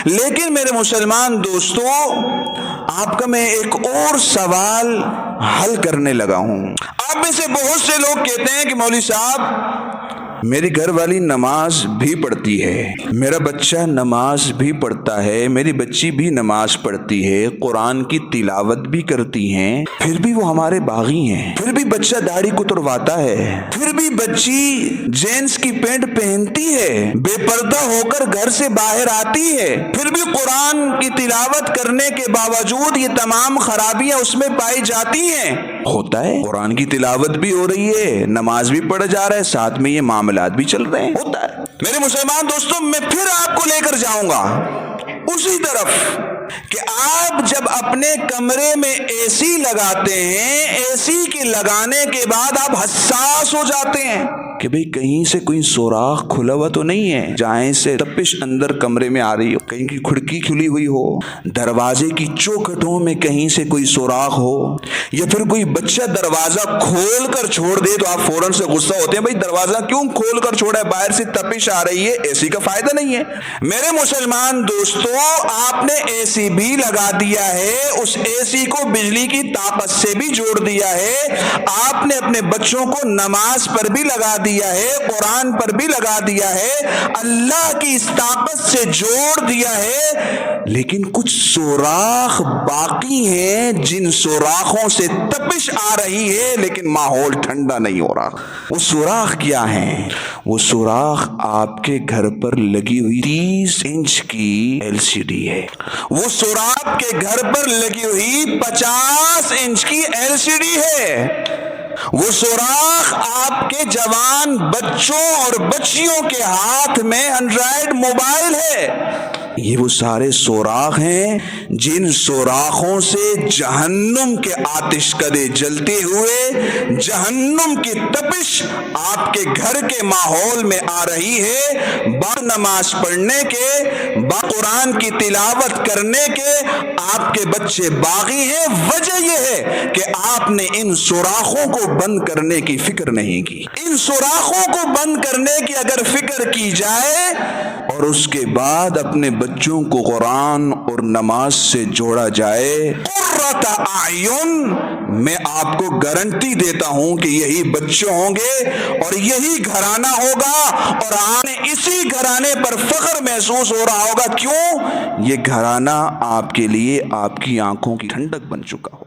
لیکن میرے مسلمان دوستو، آپ کا میں ایک اور سوال حل کرنے لگا ہوں۔ آپ میں سے بہت سے لوگ کہتے ہیں کہ مولوی صاحب میری گھر والی نماز بھی پڑھتی ہے، میرا بچہ نماز بھی پڑھتا ہے، میری بچی بھی نماز پڑھتی ہے، قرآن کی تلاوت بھی کرتی ہیں، پھر بھی وہ ہمارے باغی ہیں، پھر بھی بچہ داڑھی کترواتا ہے، پھر بھی بچی جینس کی پینٹ پہنتی ہے، بے پردہ ہو کر گھر سے باہر آتی ہے، پھر بھی قرآن کی تلاوت کرنے کے باوجود یہ تمام خرابیاں اس میں پائی جاتی ہیں۔ ہوتا ہے، قرآن کی تلاوت بھی ہو رہی ہے، نماز بھی پڑھ جا رہا ہے، ساتھ میں یہ معاملات بھی چل رہے ہیں، ہوتا ہے۔ میرے مسلمان دوستوں، میں پھر آپ کو لے کر جاؤں گا اسی طرف کہ آپ جب اپنے کمرے میں اے سی لگاتے ہیں، اے سی کے لگانے کے بعد آپ حساس ہو جاتے ہیں کہ بھئی کہیں سے کوئی سوراخ کھلا ہوا تو نہیں ہے جہاں سے تپش اندر کمرے میں آ رہی ہو، کہیں کی کھڑکی کھلی ہوئی ہو، دروازے کی چوکھٹوں میں کہیں سے کوئی سوراخ ہو، یا پھر کوئی بچہ دروازہ کھول کر چھوڑ دے تو آپ فوراً سے غصہ ہوتے ہیں، بھئی دروازہ کیوں کھول کر چھوڑا ہے، باہر سے تپش آ رہی ہے، اے سی کا فائدہ نہیں ہے۔ میرے مسلمان دوستو، آپ نے اے سی بھی لگا دیا ہے، اس اے سی کو بجلی کی طاقت سے بھی جوڑ دیا ہے، آپ نے اپنے بچوں کو نماز پر بھی لگا دیا ہے، قرآن پر بھی لگا دیا ہے، اللہ کی اس طاقت سے جوڑ دیا ہے، لیکن کچھ سوراخ باقی ہیں جن سوراخوں سے تپش آ رہی ہے لیکن ماحول ٹھنڈا نہیں ہو رہا۔ وہ سوراخ کیا ہیں؟ وہ سوراخ آپ کے گھر پر لگی ہوئی 30 انچ کی ایل سی ڈی ہے، وہ سوراخ کے گھر پر لگی ہوئی 50 انچ کی ایل سی ڈی ہے، وہ سوراخ آپ کے جوان بچوں اور بچیوں کے ہاتھ میں اینڈرائیڈ موبائل ہے۔ یہ وہ سارے سوراخ ہیں جن سوراخوں سے جہنم کے آتش کدے جلتے ہوئے جہنم کی تپش آپ کے گھر کے ماحول میں آ رہی ہے۔ با نماز پڑھنے کے، با قرآن کی تلاوت کرنے کے آپ کے بچے باغی ہیں۔ وجہ یہ ہے کہ آپ نے ان سوراخوں کو بند کرنے کی فکر نہیں کی۔ ان سوراخوں کو بند کرنے کی اگر فکر کی جائے اور اس کے بعد اپنے بچوں کو قرآن اور نماز سے جوڑا جائے، قرۃ اعین، میں آپ کو گارنٹی دیتا ہوں کہ یہی بچے ہوں گے اور یہی گھرانہ ہوگا، اور آنے اسی گھرانے پر فخر محسوس ہو رہا ہوگا۔ کیوں؟ یہ گھرانہ آپ کے لیے آپ کی آنکھوں کی ٹھنڈک بن چکا ہو۔